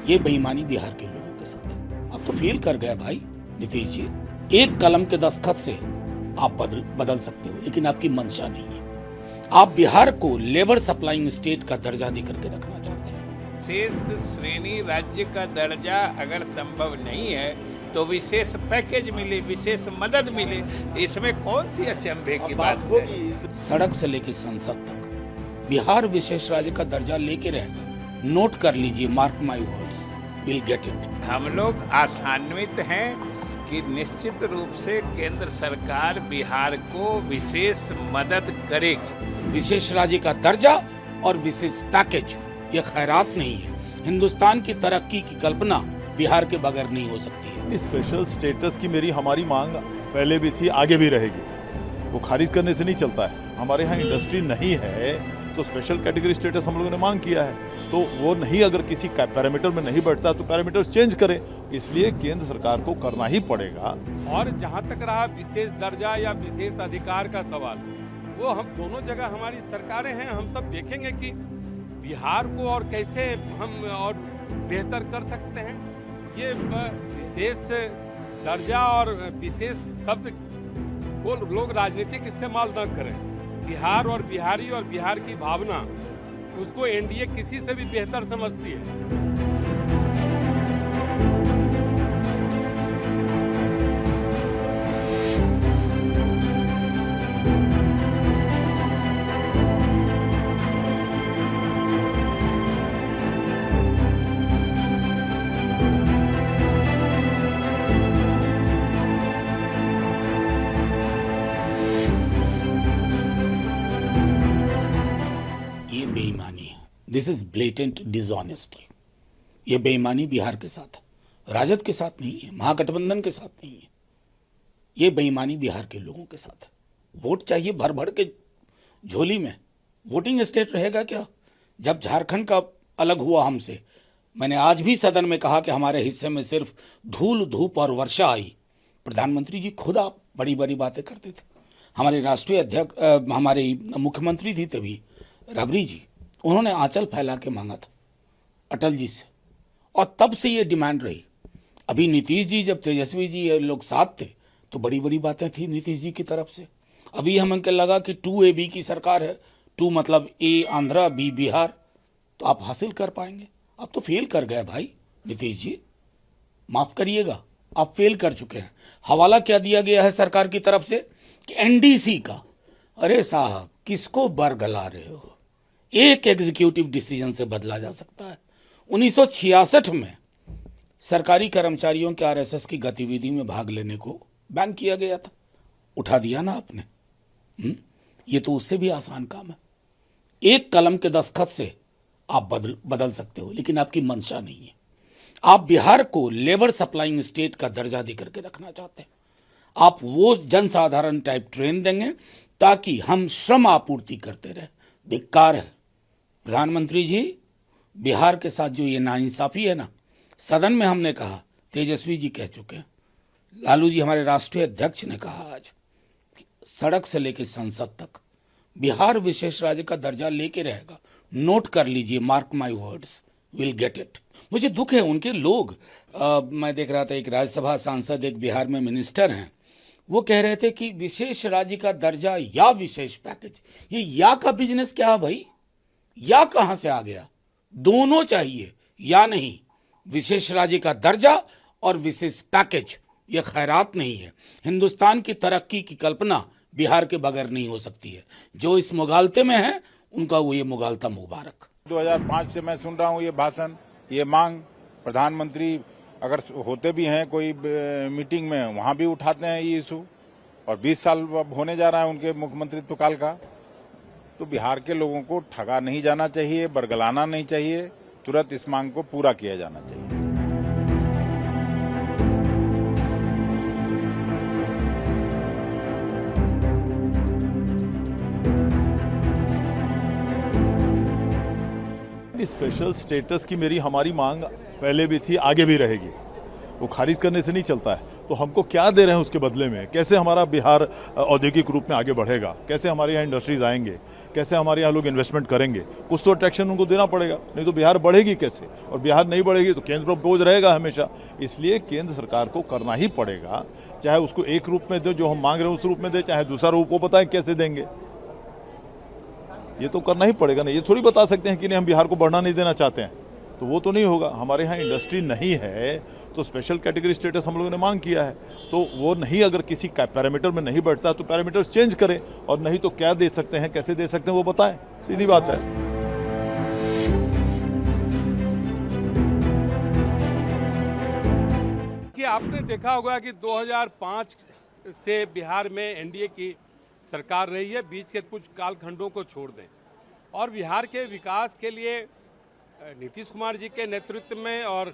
ये बेईमानी बिहार के लोगों के साथ है। अब तो फेल कर गया भाई नीतीश जी। एक कलम के दस्तखत से आप बदल सकते हो, लेकिन आपकी मंशा नहीं है। आप बिहार को लेबर सप्लाइंग स्टेट का दर्जा देकर के रखना चाहते हैं। विशेष श्रेणी राज्य का दर्जा अगर संभव नहीं है तो विशेष पैकेज मिले, विशेष मदद मिले, इसमें कौन सी अचंभे की बात है? सड़क से लेकर संसद तक बिहार विशेष राज्य का दर्जा लेके रहेगा। नोट कर लीजिए, mark my words, will get it. हम लोग आशान्वित हैं कि निश्चित रूप से केंद्र सरकार बिहार को विशेष मदद करेगी। विशेष राज्य का दर्जा और विशेष पैकेज ये खैरात नहीं है। हिंदुस्तान की तरक्की की कल्पना बिहार के बगैर नहीं हो सकती है। स्पेशल स्टेटस की हमारी मांग पहले भी थी, आगे भी रहेगी। वो खारिज करने से नहीं चलता है। हमारे यहाँ इंडस्ट्री नहीं है तो स्पेशल कैटेगरी स्टेटस हम लोगों ने मांग किया है, तो वो नहीं, अगर किसी पैरामीटर में नहीं बैठता तो पैरामीटर्स चेंज करें। इसलिए केंद्र सरकार को करना ही पड़ेगा। और जहाँ तक रहा विशेष दर्जा या विशेष अधिकार का सवाल, वो हम दोनों जगह हमारी सरकारें हैं। हम सब देखेंगे कि बिहार को और कैसे हम और बेहतर कर सकते हैं। ये विशेष दर्जा और विशेष शब्द को लोग राजनीतिक इस्तेमाल न करें। बिहार और बिहारी और बिहार की भावना, उसको एनडीए किसी से भी बेहतर समझती है। ये बेईमानी है। This is blatant dishonesty. ये बेईमानी बिहार के साथ है, राजद के साथ नहीं है, महागठबंधन के साथ नहीं है। ये बेईमानी बिहार के लोगों के साथ है। वोट चाहिए भर भर के झोली में। वोटिंग स्टेट रहेगा क्या? जब झारखंड का अलग हुआ हमसे, मैंने आज भी सदन में कहा कि हमारे हिस्से में सिर्फ धूल धूप और वर्षा आई। प्रधानमंत्री जी खुद आप बड़ी बड़ी बातें करते थे। हमारे राष्ट्रीय अध्यक्ष, हमारे मुख्यमंत्री थी तभी रबरी जी, उन्होंने आंचल फैला के मांगा था अटल जी से, और तब से ये डिमांड रही। अभी नीतीश जी, जब तेजस्वी जी ये लोग साथ थे तो बड़ी बड़ी बातें थी नीतीश जी की तरफ से। अभी हमको लगा कि 2AB की सरकार है, 2 मतलब A आंध्रा, B बिहार, तो आप हासिल कर पाएंगे। अब तो फेल कर गए भाई नीतीश जी, माफ करिएगा, आप फेल कर चुके हैं। हवाला क्या दिया गया है सरकार की तरफ से कि NDC का। अरे साहब, किसको बरगला रहे हो? एक एग्जीक्यूटिव डिसीजन से बदला जा सकता है। 1966 में सरकारी कर्मचारियों के RSS की गतिविधि में भाग लेने को बैन किया गया था, उठा दिया ना आपने। ये तो उससे भी आसान काम है। एक कलम के दस्तखत से आप बदल सकते हो, लेकिन आपकी मंशा नहीं है। आप बिहार को लेबर सप्लाइंग स्टेट का दर्जा देकर के रखना चाहते हैं। आप वो जनसाधारण टाइप ट्रेन देंगे ताकि हम श्रम आपूर्ति करते रहे। धिक्कार है प्रधानमंत्री जी, बिहार के साथ जो ये नाइंसाफी है ना, सदन में हमने कहा, तेजस्वी जी कह चुके हैं, लालू जी हमारे राष्ट्रीय अध्यक्ष ने कहा आज, सड़क से लेकर संसद तक बिहार विशेष राज्य का दर्जा लेके रहेगा। नोट कर लीजिए, mark my words, will get it. मुझे दुख है उनके लोग। मैं देख रहा था एक राज्यसभा सांसद, एक बिहार में मिनिस्टर हैं, वो कह रहे थे कि विशेष राज्य का दर्जा या विशेष पैकेज। ये या का बिजनेस क्या है भाई? या कहां से आ गया? दोनों चाहिए या नहीं। विशेष राज्य का दर्जा और विशेष पैकेज ये खैरात नहीं है। हिंदुस्तान की तरक्की की कल्पना बिहार के बगैर नहीं हो सकती है। जो इस मुगालते में है उनका वो ये मुगालता मुबारक। 2005 से मैं सुन रहा हूँ ये भाषण, ये मांग। प्रधानमंत्री अगर होते भी हैं कोई मीटिंग में, वहां भी उठाते हैं ये इशू, और 20 साल अब होने जा रहा है उनके मुख्यमंत्रित्व काल का। तो बिहार के लोगों को ठगा नहीं जाना चाहिए, बरगलाना नहीं चाहिए, तुरंत इस मांग को पूरा किया जाना चाहिए। स्पेशल स्टेटस की हमारी मांग पहले भी थी, आगे भी रहेगी। वो खारिज करने से नहीं चलता है। तो हमको क्या दे रहे हैं उसके बदले में, कैसे हमारा बिहार औद्योगिक रूप में आगे बढ़ेगा, कैसे हमारे यहाँ इंडस्ट्रीज आएंगे, कैसे हमारे यहाँ लोग इन्वेस्टमेंट करेंगे, कुछ तो अट्रैक्शन उनको देना पड़ेगा, नहीं तो बिहार बढ़ेगी कैसे। और बिहार नहीं बढ़ेगी तो केंद्र पर बोझ रहेगा हमेशा। इसलिए केंद्र सरकार को करना ही पड़ेगा, चाहे उसको एक रूप में दे जो हम मांग रहे हैं उस रूप में दे, चाहे दूसरा रूप वो बताएं कैसे देंगे। ये तो करना ही पड़ेगा ना, ये थोड़ी बता सकते हैं कि नहीं हम बिहार को बढ़ना नहीं देना चाहते हैं, तो वो तो नहीं होगा। हमारे यहाँ इंडस्ट्री नहीं है तो स्पेशल कैटेगरी स्टेटस हम लोगों ने मांग किया है, तो वो नहीं अगर किसी पैरामीटर में नहीं बैठता तो पैरामीटर्स चेंज करें, और नहीं तो क्या दे सकते हैं कैसे दे सकते हैं वो बताएं, सीधी बात है। कि आपने देखा होगा कि 2005 से बिहार में एनडीए की सरकार रही है, बीच के कुछ कालखंडों को छोड़ दें, और बिहार के विकास के लिए नीतीश कुमार जी के नेतृत्व में और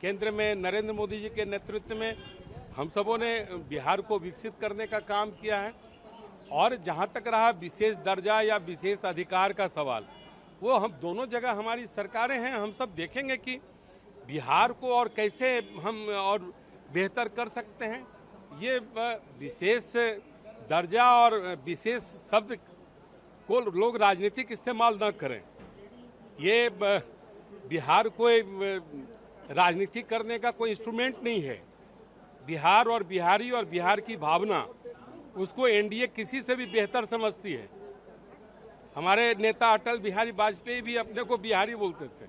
केंद्र में नरेंद्र मोदी जी के नेतृत्व में हम सबों ने बिहार को विकसित करने का काम किया है। और जहां तक रहा विशेष दर्जा या विशेष अधिकार का सवाल, वो हम दोनों जगह हमारी सरकारें हैं, हम सब देखेंगे कि बिहार को और कैसे हम और बेहतर कर सकते हैं। ये विशेष दर्जा और विशेष शब्द को लोग राजनीतिक इस्तेमाल न करें। ये बिहार कोई राजनीति करने का कोई इंस्ट्रूमेंट नहीं है। बिहार और बिहारी और बिहार की भावना, उसको एनडीए किसी से भी बेहतर समझती है। हमारे नेता अटल बिहारी वाजपेयी भी अपने को बिहारी बोलते थे।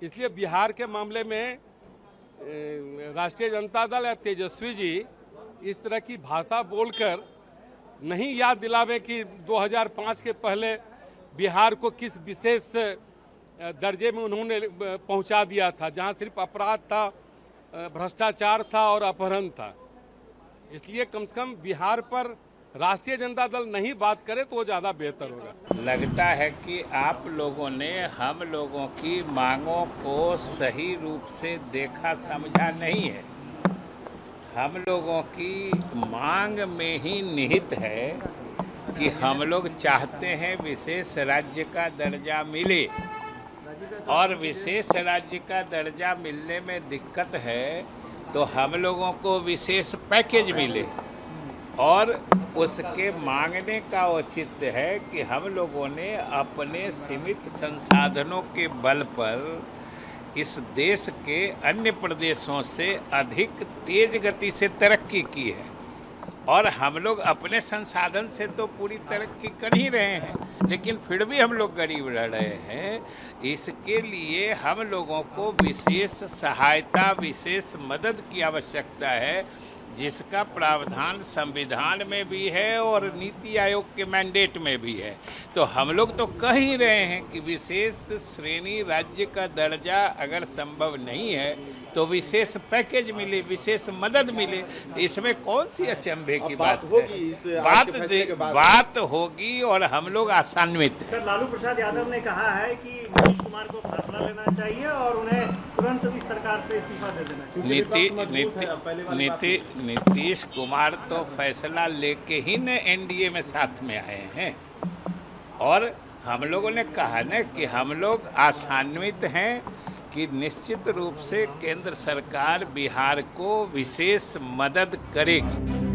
इसलिए बिहार के मामले में राष्ट्रीय जनता दल या तेजस्वी जी इस तरह की भाषा बोलकर नहीं याद दिलावे कि 2005 के पहले बिहार को किस विशेष दर्जे में उन्होंने पहुंचा दिया था, जहां सिर्फ अपराध था, भ्रष्टाचार था और अपहरण था। इसलिए कम से कम बिहार पर राष्ट्रीय जनता दल नहीं बात करे तो वो ज़्यादा बेहतर होगा। लगता है कि आप लोगों ने हम लोगों की मांगों को सही रूप से देखा समझा नहीं है। हम लोगों की मांग में ही निहित है कि हम लोग चाहते हैं विशेष राज्य का दर्जा मिले, और विशेष राज्य का दर्जा मिलने में दिक्कत है तो हम लोगों को विशेष पैकेज मिले, और उसके मांगने का औचित्य है कि हम लोगों ने अपने सीमित संसाधनों के बल पर इस देश के अन्य प्रदेशों से अधिक तेज गति से तरक्की की है, और हम लोग अपने संसाधन से तो पूरी तरक्की कर ही रहे हैं, लेकिन फिर भी हम लोग गरीब रह रहे हैं। इसके लिए हम लोगों को विशेष सहायता, विशेष मदद की आवश्यकता है, जिसका प्रावधान संविधान में भी है और नीति आयोग के मैंडेट में भी है। तो हम लोग तो कह ही रहे हैं कि विशेष श्रेणी राज्य का दर्जा अगर संभव नहीं है तो विशेष पैकेज मिले, विशेष मदद मिले। इसमें कौन सी अचंभे की बात है? बात होगी और हम लोग आशान्वित हैं। सर, लालू प्रसाद यादव ने कहा है कि नीतीश कुमार को फैसला लेना चाहिए और उन्हें तुरंत इस सरकार से इस्तीफा दे देना चाहिए। नीतीश कुमार तो फैसला लेके ही न एनडीए में साथ में आए हैं, और हम लोगों ने कहा ना कि हम लोग आशान्वित हैं कि निश्चित रूप से केंद्र सरकार बिहार को विशेष मदद करेगी।